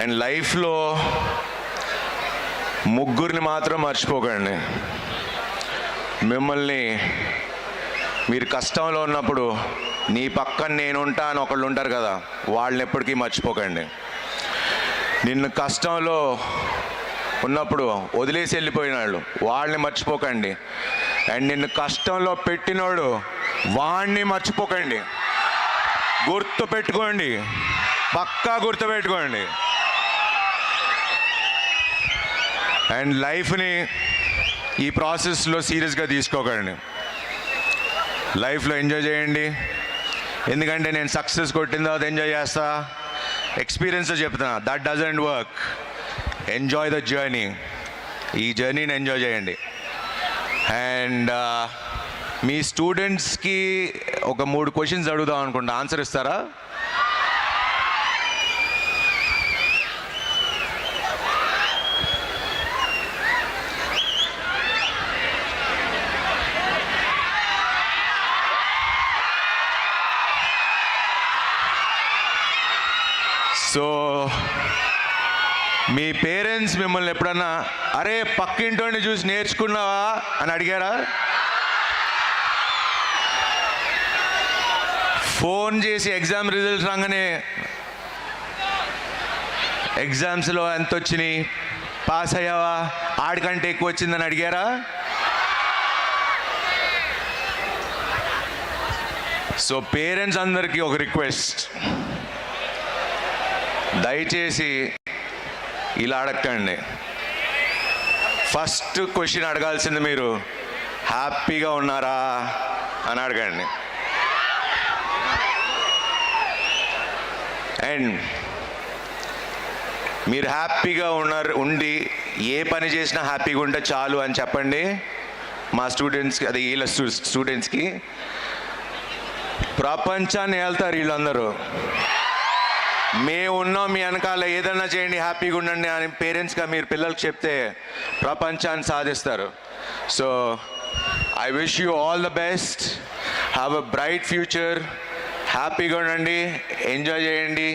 And లైఫ్లో ముగ్గురిని మాత్రం మర్చిపోకండి. మిమ్మల్ని మీరు కష్టంలో ఉన్నప్పుడు నీ పక్కన నేనుంటా అని ఒకళ్ళు ఉంటారు కదా, వాళ్ళని ఎప్పటికీ మర్చిపోకండి. నిన్ను కష్టంలో ఉన్నప్పుడు వదిలేసి వెళ్ళిపోయిన వాళ్ళు, వాళ్ళని మర్చిపోకండి. అండ్ నిన్ను కష్టంలో పెట్టినోడు, వాణ్ణి మర్చిపోకండి. గుర్తు పెట్టుకోండి, పక్కా గుర్తు పెట్టుకోండి. అండ్ లైఫ్ని ఈ ప్రాసెస్లో సీరియస్గా తీసుకోకండి. లైఫ్లో ఎంజాయ్ చేయండి. ఎందుకంటే నేను సక్సెస్ కొట్టిన తర్వాత ఎంజాయ్ చేస్తా, ఎక్స్పీరియన్స్ చెప్తున్నా. That doesn't work. Enjoy the journey. ఈ జర్నీని ఎంజాయ్ చేయండి. అండ్ మీ స్టూడెంట్స్కి ఒక 3 క్వశ్చన్స్ అడుగుదాం అనుకుంటా, ఆన్సర్ ఇస్తారా? సో మీ పేరెంట్స్ మిమ్మల్ని ఎప్పుడన్నా అరే పక్కింటోని చూసి నేర్చుకున్నావా అని అడిగారా? ఫోన్ చేసి ఎగ్జామ్ రిజల్ట్స్ రాగానే ఎగ్జామ్స్లో ఎంత వచ్చినాయి, పాస్ అయ్యావా, ఆడికంటే ఎక్కువ వచ్చిందని అడిగారా? సో పేరెంట్స్ అందరికీ ఒక రిక్వెస్ట్, దయచేసి ఇలా అడగండి. ఫస్ట్ క్వశ్చన్ అడగాల్సింది మీరు హ్యాపీగా ఉన్నారా అని అడగండి. అండ్ మీరు హ్యాపీగా ఉండి ఏ పని చేసినా హ్యాపీగా ఉంటే చాలు అని చెప్పండి మా స్టూడెంట్స్కి, అదే వీళ్ళ స్టూడెంట్స్కి. ప్రపంచాన్ని వెళ్తారు వీళ్ళందరూ. మేము ఉన్నాం మీ వెనకాల, ఏదైనా చేయండి, హ్యాపీగా ఉండండి అని పేరెంట్స్గా మీరు పిల్లలకు చెప్తే ప్రపంచాన్ని సాధిస్తారు. So I wish you all the best. Have a bright future. హ్యాపీగా ఉండండి, ఎంజాయ్ చేయండి.